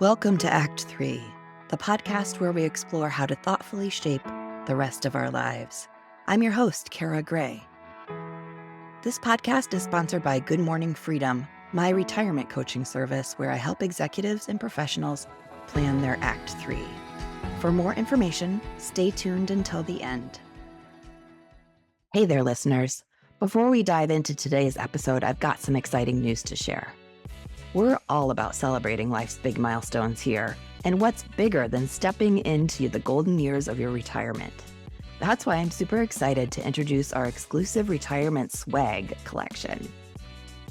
Welcome to Act 3, the podcast where we explore how to thoughtfully shape the rest of our lives. I'm your host, Cara Gray. This podcast is sponsored by Good Morning Freedom, my retirement coaching service where I help executives and professionals plan their Act 3. For more information, stay tuned until the end. Hey there, listeners. Before we dive into today's episode, I've got some exciting news to share. We're all about celebrating life's big milestones here, and what's bigger than stepping into the golden years of your retirement? That's why I'm super excited to introduce our exclusive retirement swag collection.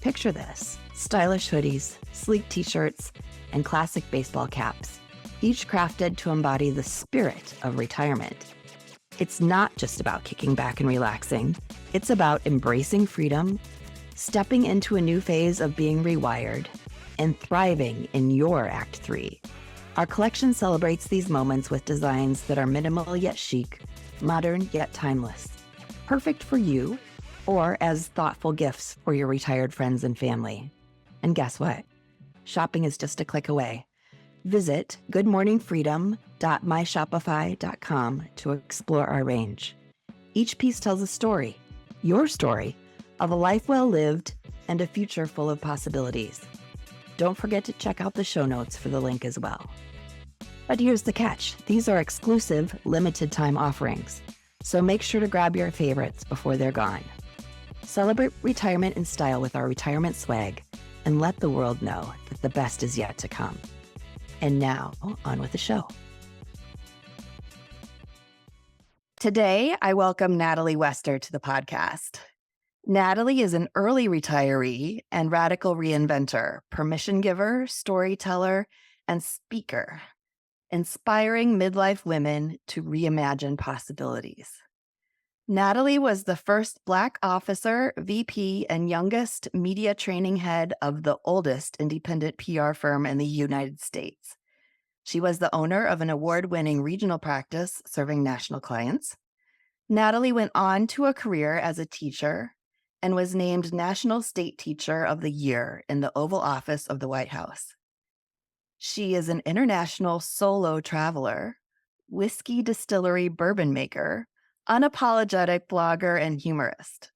Picture this: stylish hoodies, sleek t-shirts, and classic baseball caps, each crafted to embody the spirit of retirement. It's not just about kicking back and relaxing. It's about embracing freedom, stepping into a new phase of being rewired, and thriving in your Act 3. Our collection celebrates these moments with designs that are minimal yet chic, modern yet timeless, perfect for you or as thoughtful gifts for your retired friends and family. And guess what? Shopping is just a click away. Visit goodmorningfreedom.myshopify.com to explore our range. Each piece tells a story, your story, of a life well lived and a future full of possibilities. Don't forget to check out the show notes for the link as well. But here's the catch. These are exclusive, limited time offerings, so make sure to grab your favorites before they're gone. Celebrate retirement in style with our retirement swag, and let the world know that the best is yet to come. And now, on with the show. Today, I welcome Natalie Wester to the podcast. Natalie is an early retiree and radical reinventor, permission giver, storyteller, and speaker, inspiring midlife women to reimagine possibilities. Natalie was the first Black officer, VP, and youngest media training head of the oldest independent PR firm in the United States. She was the owner of an award-winning regional practice serving national clients. Natalie went on to a career as a teacher and was named National State Teacher of the Year in the Oval Office of the White House. She is an international solo traveler, whiskey distillery bourbon maker, unapologetic blogger, and humorist.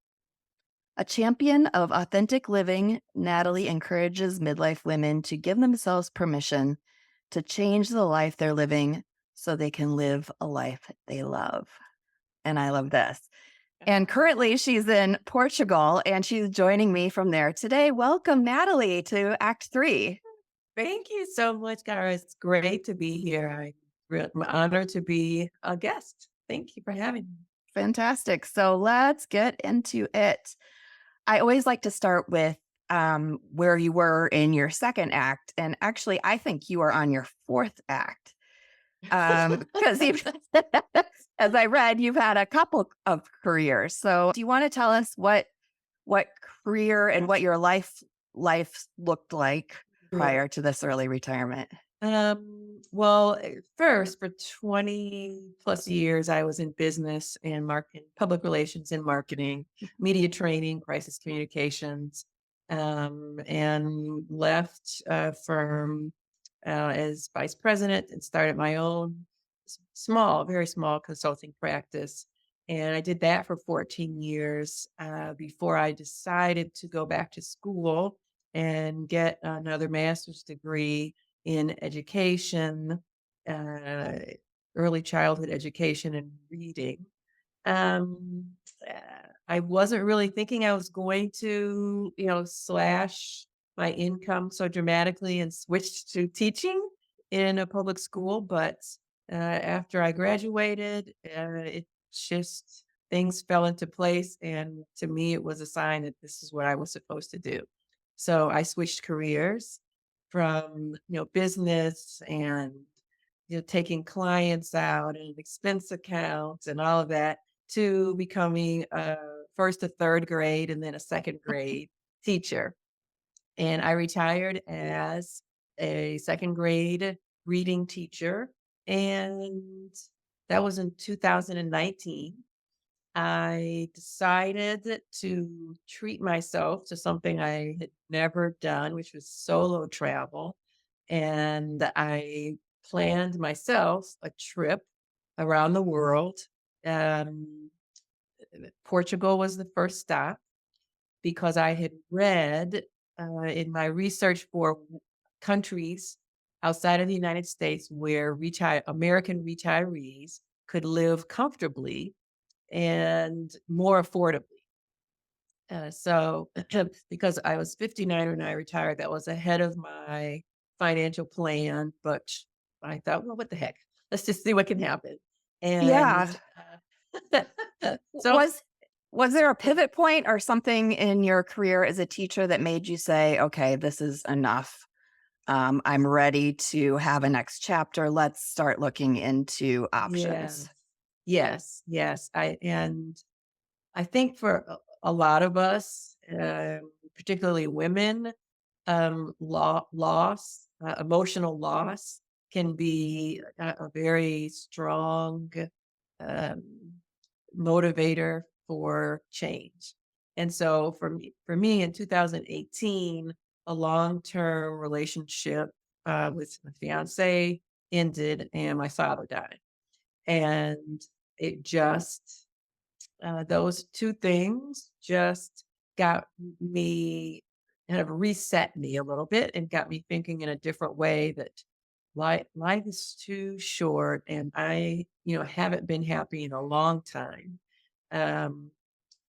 A champion of authentic living, Natalie encourages midlife women to give themselves permission to change the life they're living so they can live a life they love. And I love this. And currently she's in Portugal and she's joining me from there today. Welcome, Natalie, to Act 3. Thank you so much, Cara. It's great to be here. I'm honored to be a guest. Thank you for having me. Fantastic. So let's get into it. I always like to start with where you were in your second act. And actually, I think you are on your fourth act. Because as I read, you've had a couple of careers. So do you want to tell us what career and what your life looked like prior to this early retirement? First, for 20 plus years, I was in business and marketing, public relations and marketing, media training, crisis communications, and left a firm as vice president and started my own small, very small consulting practice. And I did that for 14 years before I decided to go back to school and get another master's degree in education, uh, early childhood education and reading. Um, uh, I wasn't really thinking I was going to, slash my income so dramatically and switch to teaching in a public school. But after I graduated, it just things fell into place. And to me, it was a sign that this is what I was supposed to do. So I switched careers from, business and, taking clients out and expense accounts and all of that to becoming first a third grade and then a second grade teacher. And I retired as a second grade reading teacher. And that was in 2019. I decided to treat myself to something I had never done, which was solo travel. and I planned myself a trip around the world. Um, Portugal was the first stop because I had read in my research for countries outside of the United States where American retirees could live comfortably and more affordably. So, because I was 59 when I retired, that was ahead of my financial plan. But I thought, well, what the heck? Let's just see what can happen. And Yeah. so, Was was there a yeah, pivot point or something in your career as a teacher that made you say, "Okay, this is enough. I'm ready to have a next chapter. Let's start looking into yeah, options." yes. I think for a lot of us, particularly women, emotional loss can be a very strong um, motivator for change. And so for me in 2018, a long-term relationship with my fiance ended and my father died. And it just those two things just got me kind of reset me a little bit and got me thinking in a different way that life is too short and I haven't been happy in a long time. Um,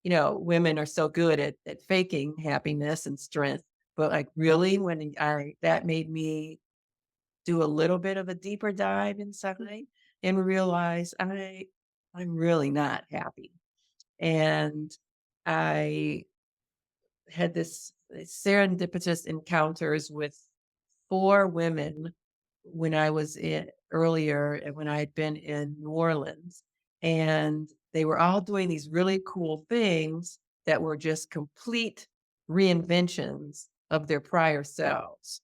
women are so good at faking happiness and strength, but like really when I that made me do a little bit of a deeper dive inside and realize I'm really not happy. And I had this serendipitous encounters with 4 women when I was earlier and when I had been in New Orleans, and they were all doing these really cool things that were just complete reinventions of their prior selves.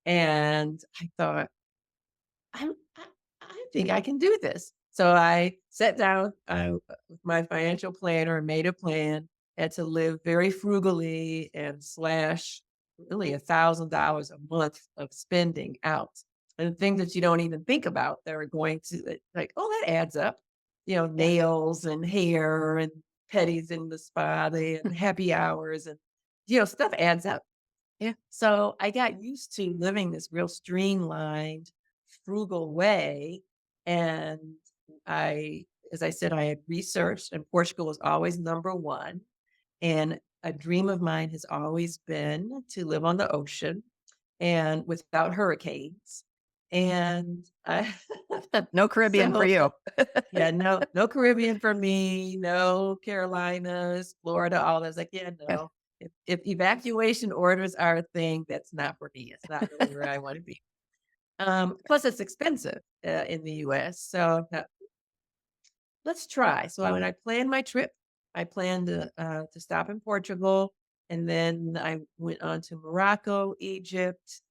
And I thought, I think I can do this. So I sat down with my financial planner and made a plan, had to live very frugally and slash really $1,000 a month of spending out. And things that you don't even think about that are going to like, oh, that adds up. Yeah. Nails and hair and petties in the spa, and happy hours and stuff adds up. Yeah. So I got used to living this real streamlined, frugal way. And as I said, I had researched, and Portugal was always number one. And a dream of mine has always been to live on the ocean and without hurricanes. And No Caribbean for so you. yeah, no Caribbean for me, no Carolinas, Florida, all those. Like, yeah, Yeah. no. If evacuation orders are a thing, that's not for me. It's not really where I want to be. Plus, it's expensive in the U.S. So let's try. So when I planned my trip, I planned to stop in Portugal, and then I went on to Morocco, Egypt,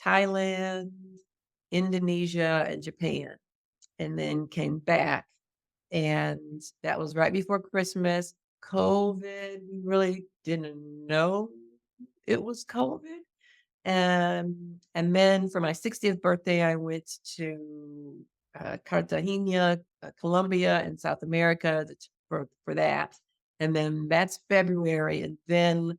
Thailand, Indonesia, and Japan, and then came back. And that was right before Christmas. COVID, we really didn't know it was COVID. And then for my 60th birthday, I went to Cartagena, Colombia, in South America for that. And then that's February. And then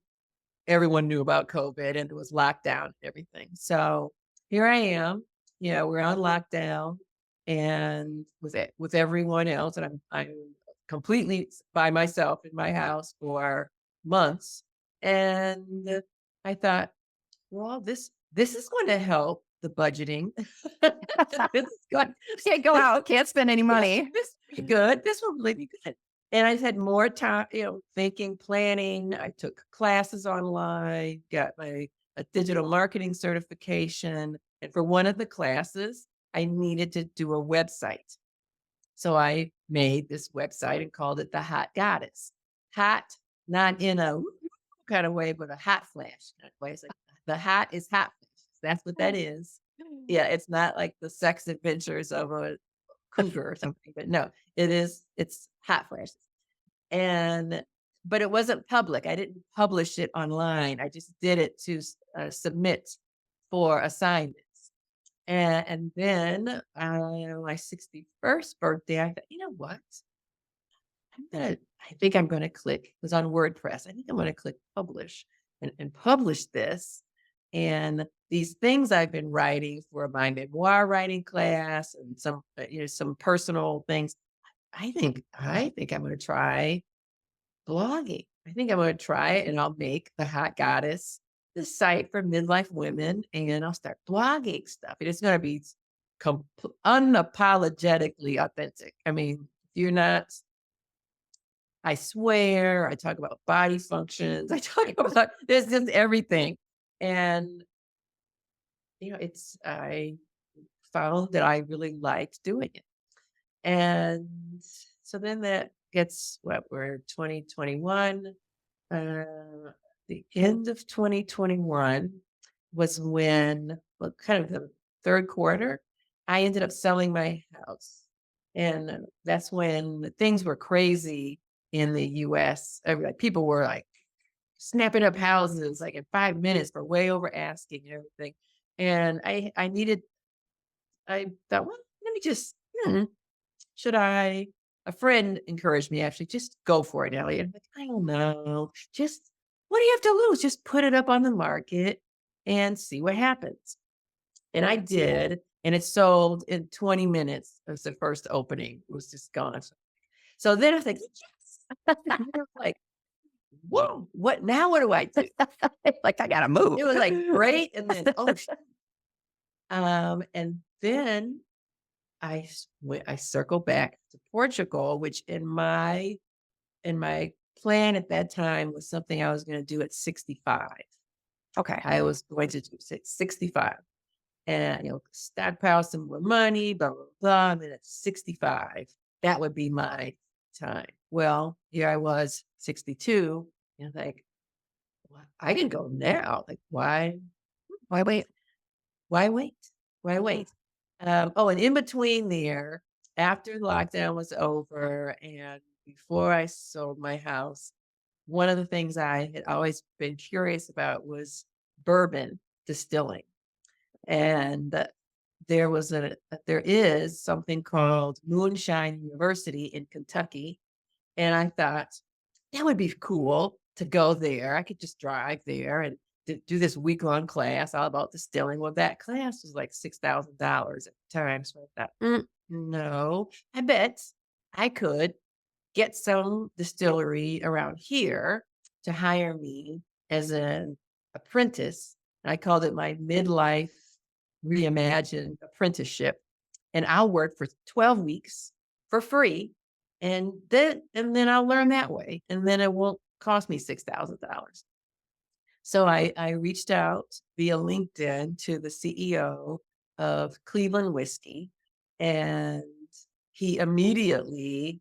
everyone knew about COVID and it was lockdown and everything. So here I am. We're on lockdown and with everyone else, and I'm completely by myself in my house for months. And I thought, well, this is going to help the budgeting. This is going Can't go this out, can't spend any yeah, money. this will be good. This will really be good. And I just had more time, thinking, planning. I took classes online, got my a digital marketing certification. And for one of the classes, I needed to do a website. So I made this website and called it the Hot Goddess. Hot, not in a kind of way, but a hot flash kind of way. It's like the hot is hot flash. That's what that is. Yeah, it's not like the sex adventures of a cougar or something, but no, it's hot flashes. And but it wasn't public. I didn't publish it online. I just did it to submit for assignments. And then my 61st birthday, I thought, you know what? I think I'm gonna click. It was on WordPress. I think I'm gonna click publish and publish this. And these things I've been writing for my memoir writing class and some some personal things. I think I'm gonna try blogging. I think I'm gonna try it and I'll make the Hot Goddess the site for midlife women and I'll start blogging stuff. And it's gonna be unapologetically authentic. I mean, you're not I swear, I talk about body functions. I talk about there's just everything. And, I found that I really liked doing it. And so then that gets we're 2021. Uh, the end of 2021 was when, well, kind of the third quarter, I ended up selling my house. And that's when things were crazy in the US. People were like snapping up houses like in 5 minutes for way over asking and everything. And I thought, well, let me just, should I? A friend encouraged me actually, just go for it, Ellie. And I'm like, I don't know. Just what do you have to lose? Just put it up on the market and see what happens. And I did. And it sold in 20 minutes. It was the first opening. It was just gone. So then I think, yes. And I was like, whoa, what now? What do I do? Like, I gotta move. It was like great. And then, and then I circled back to Portugal, which in my plan at that time was something I was going to do at 65. Okay. I was going to do 65 and, stockpile some more money, blah, blah, blah. And then at 65, that would be my time. Well, here I was 62 and like, well, I can go now. Like, why wait? Why wait? Why wait? And in between there, after lockdown was over and before I sold my house, one of the things I had always been curious about was bourbon distilling. And there is something called Moonshine University in Kentucky. And I thought that would be cool to go there. I could just drive there and do this week-long class all about distilling. Well, that class was like $6,000 at the time. So I thought, no, I bet I could get some distillery around here to hire me as an apprentice. And I called it my midlife reimagined apprenticeship. And I'll work for 12 weeks for free. And then I'll learn that way. And then it won't cost me $6,000. So I reached out via LinkedIn to the CEO of Cleveland Whiskey, and he immediately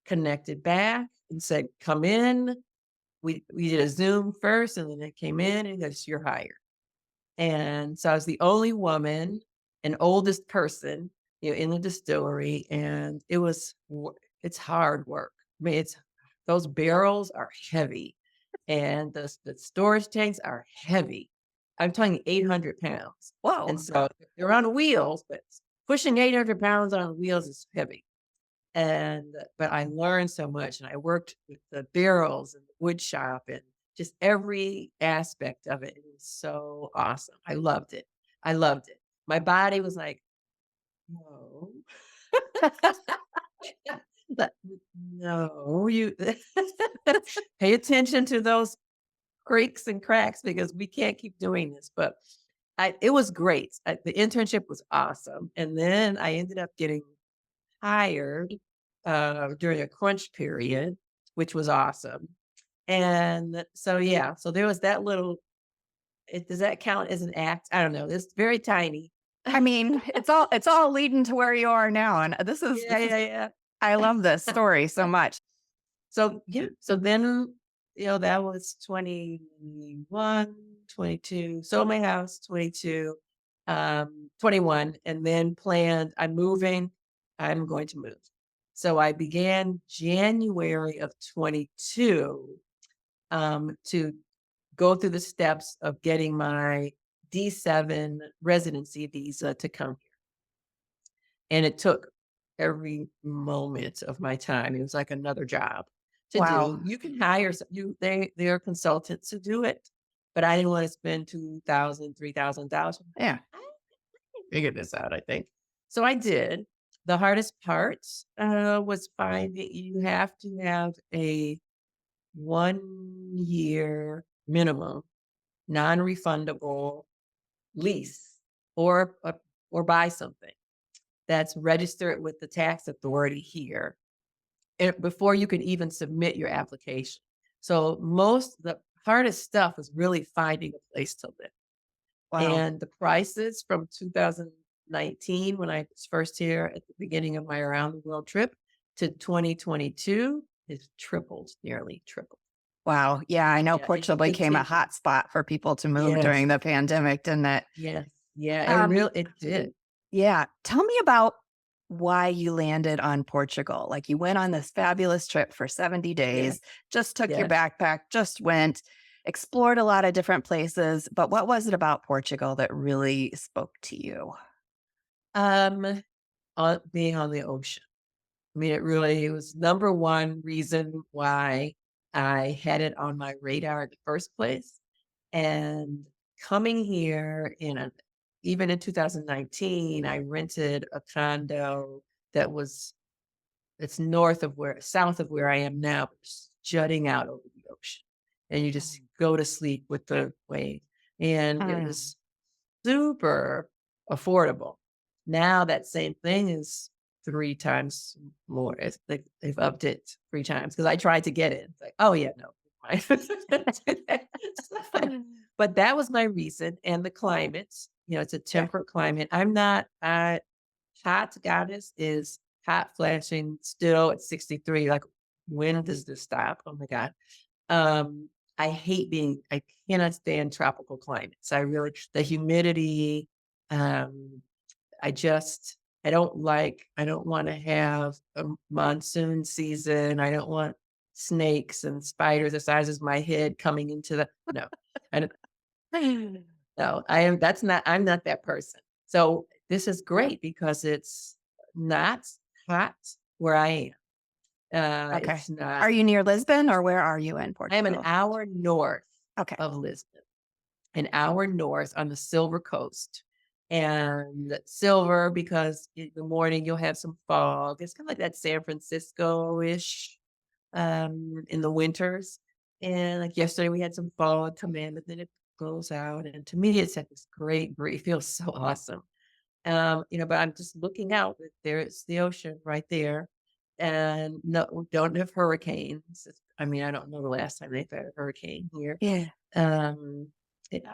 connected back and said, come in. We did a Zoom first, and then it came in and goes, you're hired. And so I was the only woman and oldest person, in the distillery, and it's hard work. I mean, those barrels are heavy. And the storage tanks are heavy. I'm talking 800 pounds. Whoa. And so they're on wheels, but pushing 800 pounds on wheels is heavy. But I learned so much and I worked with the barrels and the wood shop and just every aspect of it. It was so awesome. I loved it. My body was like, no. But no, you pay attention to those creaks and cracks because we can't keep doing this. But it was great. The internship was awesome. And then I ended up getting hired during a crunch period, which was awesome. And so, so there was that does that count as an act? I don't know. It's very tiny. I mean, it's all leading to where you are now. And this is, Yeah. I love this story so much. So, so then, that was 21, 22, sold my house, 22, 21, and then planned, I'm moving, I'm going to move. So I began January of 22 to go through the steps of getting my D7 residency visa to come here. And it took every moment of my time. It was like another job to Wow. do. You can hire there are consultants to do it, but I didn't want to spend $2,000, $3,000. Yeah. I figured this out, I think. So I did. The hardest part was finding you have to have a 1 year minimum non-refundable lease or buy something that's registered with the tax authority here before you can even submit your application. So the hardest stuff is really finding a place to live. Wow. And the prices from 2019, when I was first here at the beginning of my around the world trip, to 2022 is nearly tripled. Wow. Yeah. I know Yeah, and Portugal it became a continues. hot spot for people to move Yes, during the pandemic, didn't it? yes, yeah, Um, it did. yeah. Tell me about why you landed on Portugal. Like, you went on this fabulous trip for 70 Yeah, days, just took your yes. backpack, just went, explored a lot of different places. But what was it about Portugal that really spoke to you? Um, being on the ocean. I mean, it was number one reason why I had it on my radar in the first place. And coming here even in 2019, I rented a condo that it's south of where I am now, but just jutting out over the ocean. And you just go to sleep with the waves. And it Mm. was super affordable. Now that same thing is 3 times more. They've upped it 3 times because I tried to get it. It's like, "Oh, yeah, no." But that was my reason, and the climate, it's a Yeah. temperate climate. I'm not hot goddess is hot flashing still at 63, like, when does this stop? Oh my god. Um, I cannot stand tropical climates. The humidity, um, I just, I don't want to have a monsoon season. I don't want snakes and spiders the size of my head coming no, I don't, no, I'm not that person. So this is great because it's not hot where I am. Okay. It's not Are you near Lisbon, or where are you in I am an Portugal? hour north Okay. of Lisbon, an hour north on the Silver Coast. And silver because in the morning you'll have some fog. It's kind of like that San Francisco-ish in the winters. And like yesterday we had some fog come in, but then it goes out. And to me, it's at this great breeze. It feels so awesome. But I'm just looking out. There's the ocean right there. And no, don't have hurricanes. I mean, I don't know the last time they've had a hurricane here. Yeah. Um, it,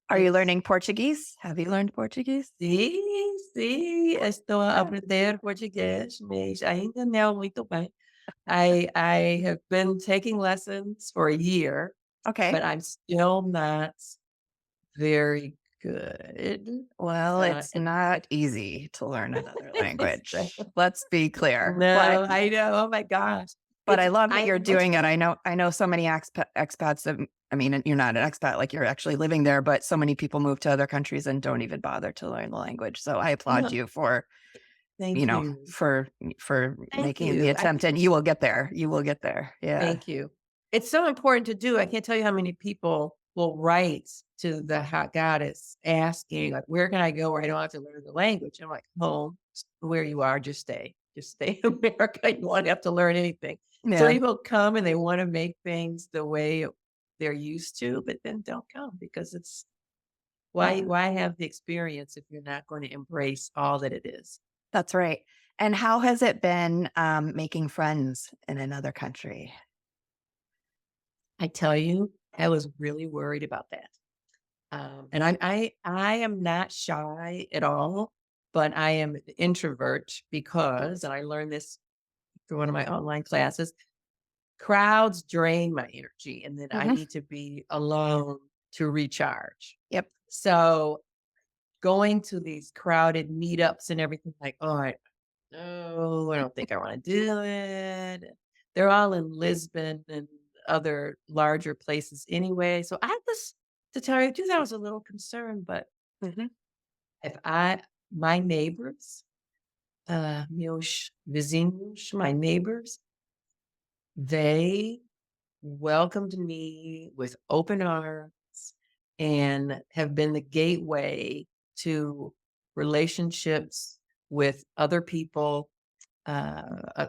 Are you it's learning Portuguese? Have you learned Portuguese? sim, estou a Ah, aprender português, mas ainda não muito bem. I have been taking lessons for a year, okay. but I'm still not very good. Well, it's And not easy to learn another so language. Let's be clear. no, I know. Oh my gosh. But I love that I you're am much doing it. I know so many expats that, I mean, you're not an expat, like, you're actually living there, but so many people move to other countries and don't even bother to learn the language. So I applaud no, you for, thank you. for Thank making the you. attempt, and you will get there. You will get there. Yeah. Thank you. It's so important to do. I can't tell you how many people will write to the hot goddess asking, like, where can I go where I don't have to learn the language? I'm like, home, where you are, just stay. Just stay in America. You won't have to learn anything. So Yeah. people come and they want to make things the way they're used to, but then don't come because it's why have the experience if you're not going to embrace all that it is? That's right. And how has it been, making friends in another country? I tell you, I was really worried about that. And I am not shy at all, but I am an introvert because, and I learned this through one of my online classes, crowds drain my energy, and then I Mhm. need to be alone to recharge. Yep. So going to these crowded meetups and everything, like, oh, no, I don't think I want to do it. They're all in Lisbon and other larger places anyway. So I was To tell you the truth, I was a little concerned, but Mhm. if my neighbors, meus vizinhos, my neighbors, they welcomed me with open arms and have been the gateway to relationships with other people,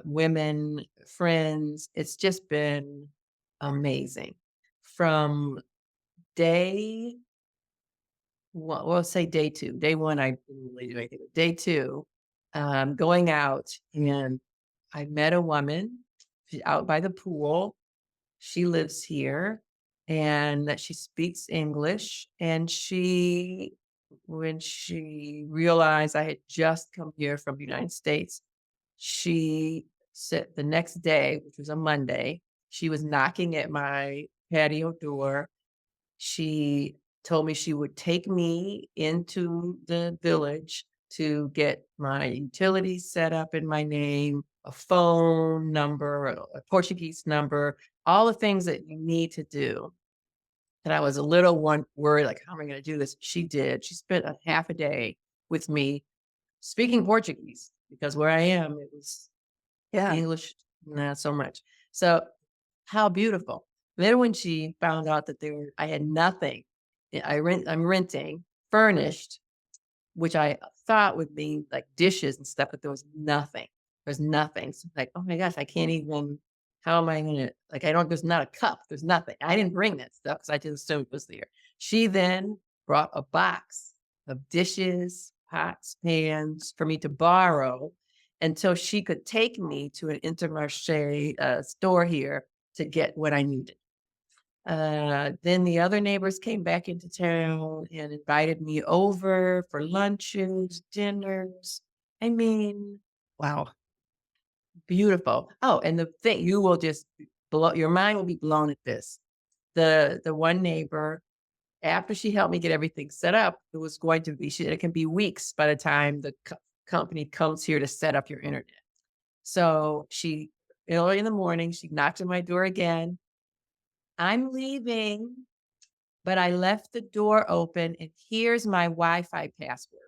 women, friends. It's just been amazing. From day well, say day two. Day one, I didn't really do anything. Day two, going out, and I met a woman out by the pool. She lives here, and that she speaks English. And when she realized I had just come here from the United States, she said the next day, which was a Monday, she was knocking at my patio door. She told me she would take me into the village to get my utilities set up in my name, a phone number, a Portuguese number, all the things that you need to do. And I was a little worried, like, how am I going to do this? She did. She spent a half a day with me speaking Portuguese because where I am, it was Yeah. English, not so much. So how beautiful. Then when she found out that I had nothing, I'm renting, furnished, which I thought would be like dishes and stuff, but there was nothing. There's nothing. So like, oh my gosh, I can't even, how am I gonna like there's not a cup, there's nothing. I didn't bring that stuff because I just assumed it was there. She then brought a box of dishes, pots, pans for me to borrow until she could take me to an Intermarché store here to get what I needed. Then the other neighbors came back into town and invited me over for lunches, dinners. I mean, Wow. beautiful. Oh, and the thing you will just blow your mind will be blown at this. The one neighbor, after she helped me get everything set up, it was going to be it can be weeks by the time the company comes here to set up your internet. So she early in the morning, she knocked on my door again. I'm leaving, but I left the door open and here's my Wi-Fi password.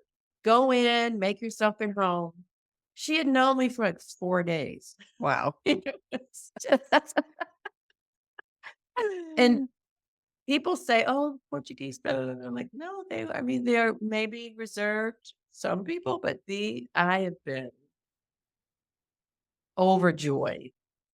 Go in, make yourself at home. She had known me for like 4 days. Wow. It was just- and people say, "Oh, Portuguese." Blah, blah, blah. I'm like, no, I mean, they're maybe reserved, some people, but I have been overjoyed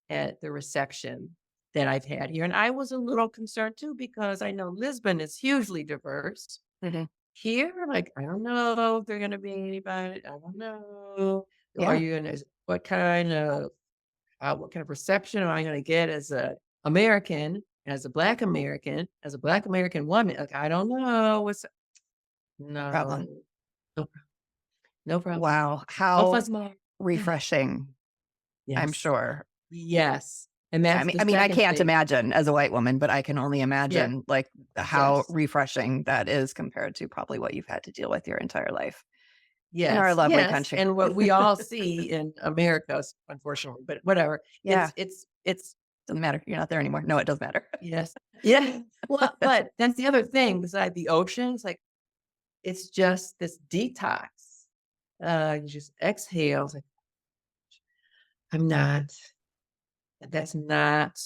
at the reception that I've had here. And I was a little concerned too, because I know Lisbon is hugely diverse. Mhm. Here, like, I don't know if they're gonna be anybody. I don't know. Are Yeah. you gonna what kind of reception am I gonna get as a American, as a Black American, as a Black American woman? Like, I don't know. No, Problem. no, no problem. Wow. No How fuss, mom. refreshing, I'm Yes, sure. yes, and I that's mean the I mean, I second can't thing. imagine as a white woman, but I can only Yeah, imagine, like, how yes. refreshing that is compared to probably what you've had to deal with your entire life in our Yes, lovely yes, country. and what we all see in America, unfortunately, but whatever. Yeah. It's Doesn't matter. You're not there anymore. No, it does matter. yes, yeah. Well, but that's the other thing beside the ocean. It's like it's just this detox. You just exhale. It's like I'm not. That's not.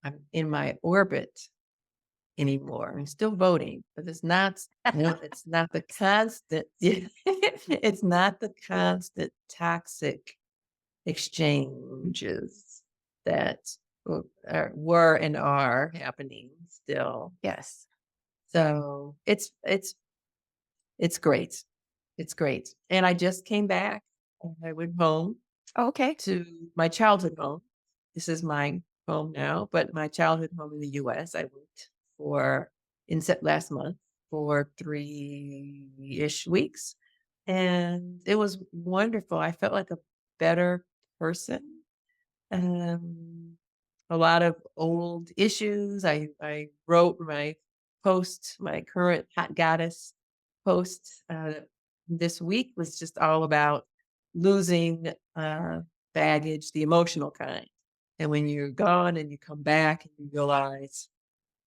I'm in my orbit anymore. I'm still voting, but it's not. It's not the constant. It's not the constant toxic exchanges that were and are happening still. Yes. So it's great. It's great. And I just came back. I went home Oh, okay. to my childhood home. This is my home now, but my childhood home in the US. I went for last month for 3-ish weeks. And it was wonderful. I felt like a better person. Um, a lot of old issues. I wrote my current hot goddess post this week was just all about losing baggage, the emotional kind. And when you're gone and you come back and you realize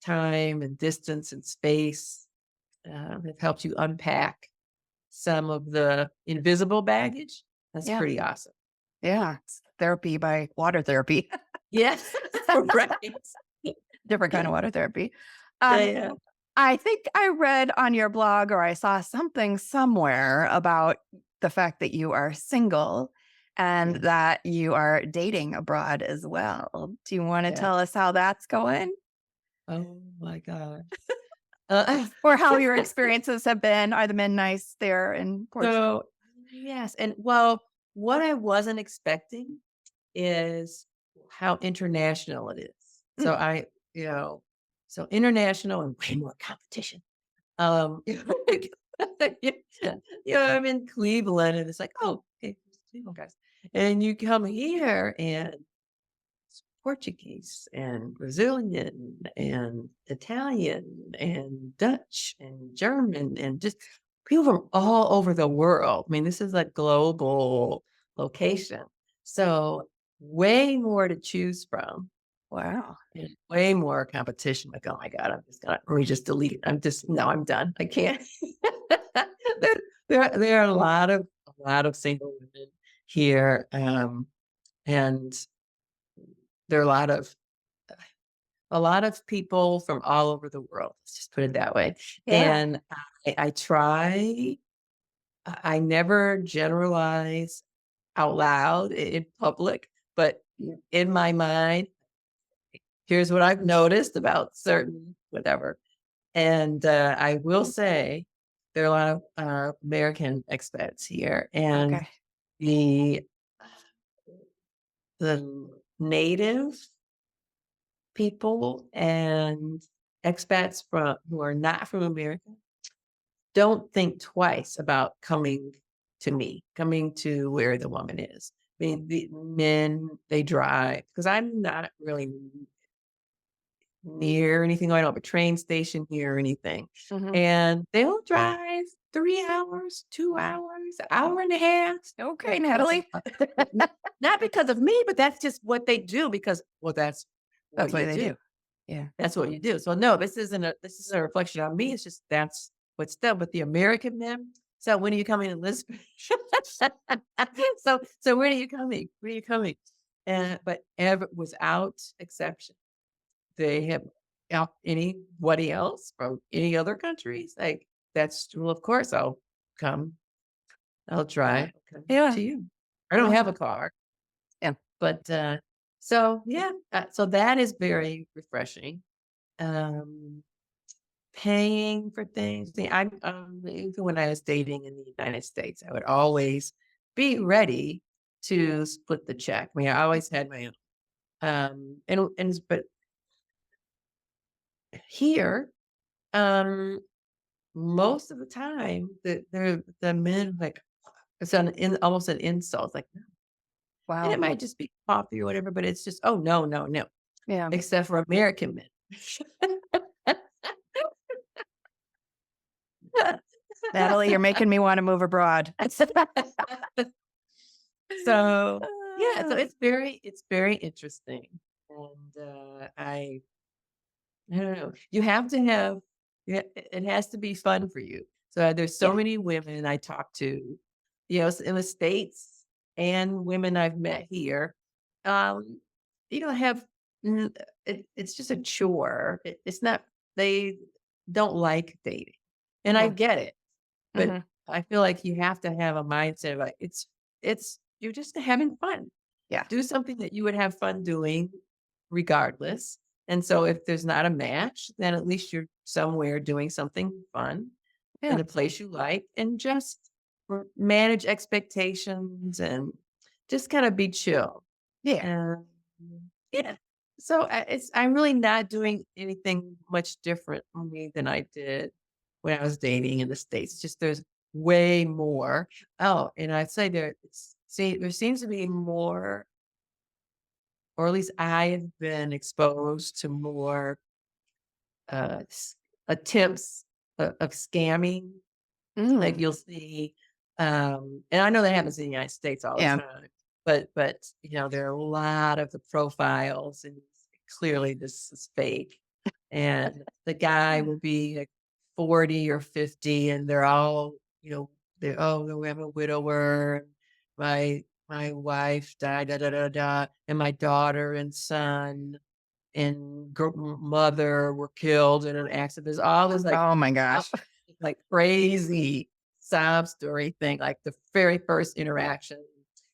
time and distance and space. It helps you unpack some of the invisible baggage. That's Yeah. pretty awesome. Yeah. It's therapy by water therapy. Yes, right. Different kind of water therapy. Yeah. I think I read on your blog or I saw something somewhere about the fact that you are single and Yeah. that you are dating abroad as well. Do you want to Yeah. tell us how that's going Oh my God. or how your experiences have been? Are the men nice there in Portugal? So yes, and well, what I wasn't expecting is how international it is. Mm. So you know, so international and way more competition. You I'm in Cleveland and it's like, oh, okay, Cleveland guys. And you come here and it's Portuguese and Brazilian and Italian and Dutch and German and just people from all over the world. I mean, this is a global location. So way more to choose from Wow. and way more competition. Like, oh my God, let me just delete it. No, I'm done. I can't. there, there are a lot of single women here. And there are a lot of people from all over the world. Let's just put it that way. Yeah. And I never generalize out loud in public, but in my mind, here's what I've noticed about certain whatever. And I will say there are a lot of American expats here, and Okay. the the native people and expats from who are not from America don't think twice about coming coming to where the woman is. I mean, the men, they drive because I'm not really near anything. I don't have a train station here or anything. Mhm. And they'll drive 3 hours, 2 hours, an hour and a half. Okay, Natalie. Not because of me, but that's just what they do because, well, that's That's what what you they do. do. Yeah. That's what you do. So no, this isn't a reflection on me. It's just that's what's done with the American men. So when are you coming to Lisbon? So when are you coming? When are you coming? And but without exception, they have out anybody else from any other countries. Like that's well, of course I'll come. I'll try. I'll come Yeah. to you. I don't have a car. Yeah. But so yeah, so that is very refreshing. Um, paying for things. See, even when I was dating in the United States, I would always be ready to split the check. I mean, I always had my own. But here, most of the time, the men like it's almost an insult. Like, and Wow. it might just be coffee or whatever, but it's just, oh no, no, no. Yeah. Except for American men. Natalie, you're making me want to move abroad. So yeah, so it's very interesting. And I don't know. You have to have it has to be fun for you. So there's so Yeah. many women I talk to, in the States and women I've met here. Um, have it's just a chore. It's not they don't like dating. And I Mhm. get it. But Mhm. I feel like you have to have a mindset of like it's you're just having fun. Yeah. Do something that you would have fun doing regardless. And so if there's not a match, then at least you're somewhere doing something fun Yeah. in a place you like and just manage expectations and just kind of be chill. Yeah. Um, yeah. So I'm really not doing anything much different from me than I did when I was dating in the States. It's just there's way more. Oh, and I'd say there seems to be more, or at least I have been exposed to more attempts of scamming. Like Mm. you'll see, and I know that happens in the United States all the Yeah. time, but there are a lot of the profiles, and clearly this is fake. And the guy will be like 40 or 50, and they're all, we have a widower. My wife died, da da da da, and my daughter and son and mother were killed in an accident. There's all this Oh my gosh. like crazy sob story thing, like the very first interaction.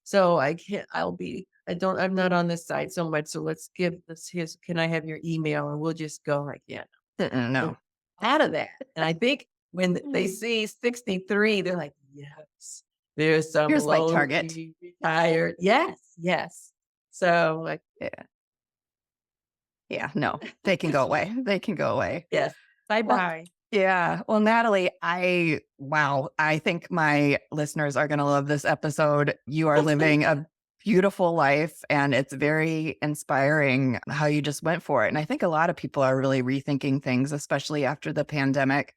So I'm not on this site so much. So can I have your email? And we'll just go like, yeah, No. out of that. And I think when they see 63, they're like, yes, there's some Here's my low target. retired. Yes, yes. So like, Yeah, no, they can go away. They can go away. yes, bye-bye. Yeah. Well, Natalie, I think my listeners are going to love this episode. You are living a beautiful life, and it's very inspiring how you just went for it. And I think a lot of people are really rethinking things, especially after the pandemic,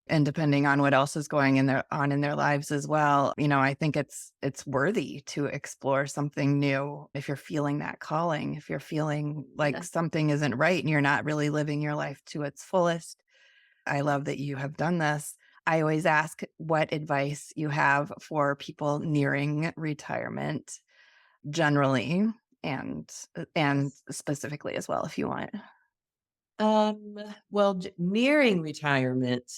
and depending on what else is going on in their lives as well. I think it's worthy to explore something new if you're feeling that calling, if you're feeling like something isn't right and you're not really living your life to its fullest. I love that you have done this. I always ask what advice you have for people nearing retirement generally and specifically as well, if you want. Well, nearing retirement,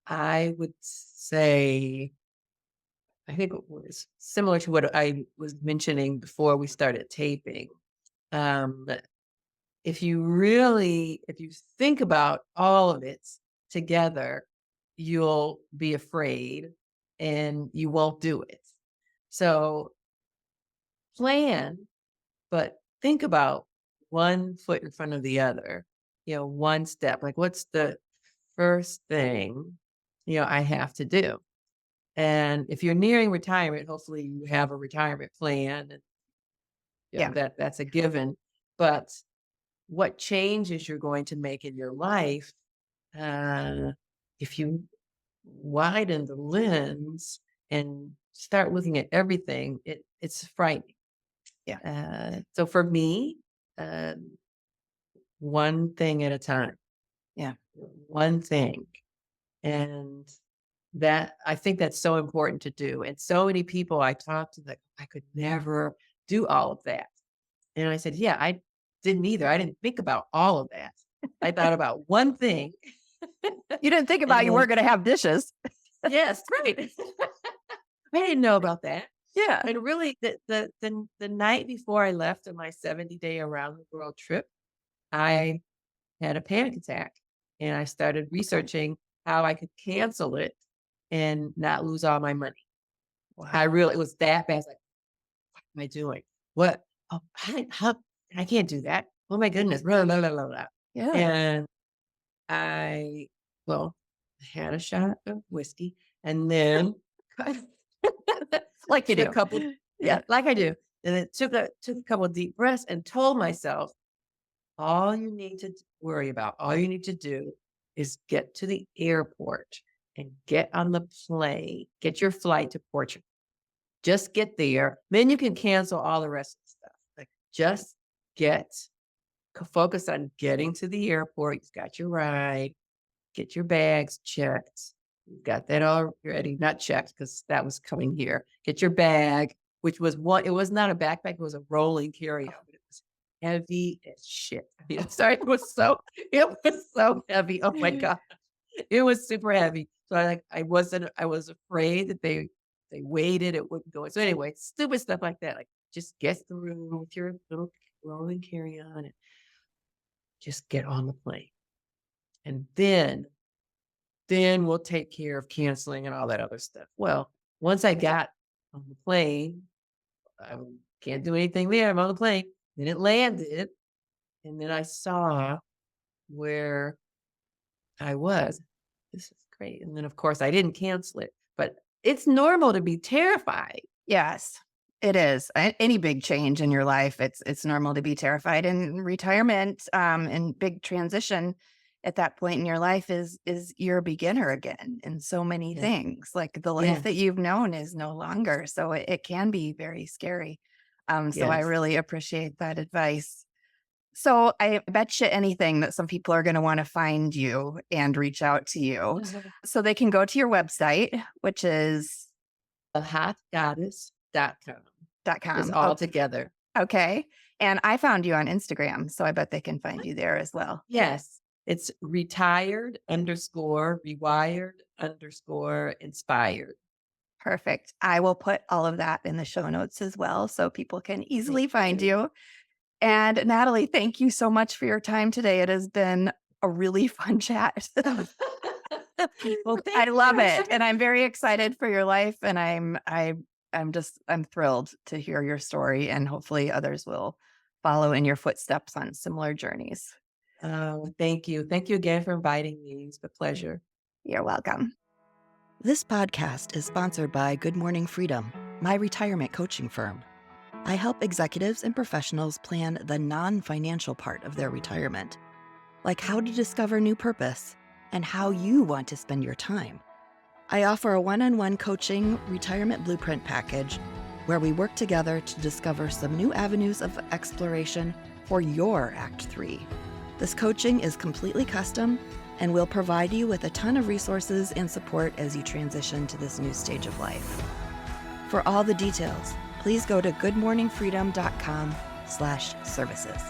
I would say, I think it was similar to what I was mentioning before we started taping. If you think about all of it together, you'll be afraid and you won't do it. So plan, but think about one foot in front of the other, one step. Like, what's the first thing, I have to do? And if you're nearing retirement, hopefully you have a retirement plan. And that's a given. But what changes you're going to make in your life, if you widen the lens and start looking at everything, it's frightening. Yeah. So for me, one thing at a time. Yeah. One thing. And that, I think that's so important to do. And so many people I talk to that I could never do all of that. And I said, yeah, I didn't either. I didn't think about all of that. I thought about one thing. You didn't think about you weren't going to have dishes. Yes, right. I didn't know about that. Yeah. And really, the night before I left on my 70-day around the world trip, I had a panic attack, and I started researching how I could cancel it and not lose all my money. Wow. It was that bad. I was like, what am I doing? What? Oh, I can't do that. Oh my goodness. Blah, blah, blah, blah, blah. Yeah. And I had a shot of whiskey, and then like you do. a couple, like I do. And it took a couple of deep breaths and told myself, all you need to worry about, all you need to do is get to the airport and get on the plane, get your flight to Portugal. Just get there. Then you can cancel all the rest of the stuff. Like, just focus on getting to the airport. You've got your ride, get your bags checked. You've got that already, not checked because that was coming here. Get your bag, which was it was not a backpack, it was a rolling carry-on, but it was heavy as shit. Sorry, it was so heavy. Oh my God. It was super heavy. So I was afraid that they waited, it wouldn't go. So anyway, stupid stuff like that. Like, just get through with your little rolling carry-on and just get on the plane. And then we'll take care of canceling and all that other stuff. Well, once I got on the plane, I can't do anything there. I'm on the plane. Then it landed. And then I saw where I was. This is great. And then, of course, I didn't cancel it. But it's normal to be terrified. Yes, it is. Any big change in your life, it's normal to be terrified. And retirement and big transition at that point in your life is you're a beginner again in so many things. Like, the life that you've known is no longer. So it can be very scary. So I really appreciate that advice. So I bet you anything that some people are going to want to find you and reach out to you. So they can go to your website, which is thehatgoddess.com. .com. It's all together. Okay. And I found you on Instagram, so I bet they can find you there as well. Yes. It's retired_rewired_inspired. Perfect. I will put all of that in the show notes as well, so people can easily find you. And Natalie, thank you so much for your time today. It has been a really fun chat. Well, I love it. And I'm very excited for your life. And I'm thrilled to hear your story, and hopefully others will follow in your footsteps on similar journeys. Thank you. Thank you again for inviting me. It's a pleasure. You're welcome. This podcast is sponsored by Good Morning Freedom, my retirement coaching firm. I help executives and professionals plan the non-financial part of their retirement, like how to discover new purpose and how you want to spend your time. I offer a one-on-one coaching retirement blueprint package where we work together to discover some new avenues of exploration for your Act 3. This coaching is completely custom and will provide you with a ton of resources and support as you transition to this new stage of life. For all the details, please go to goodmorningfreedom.com/services.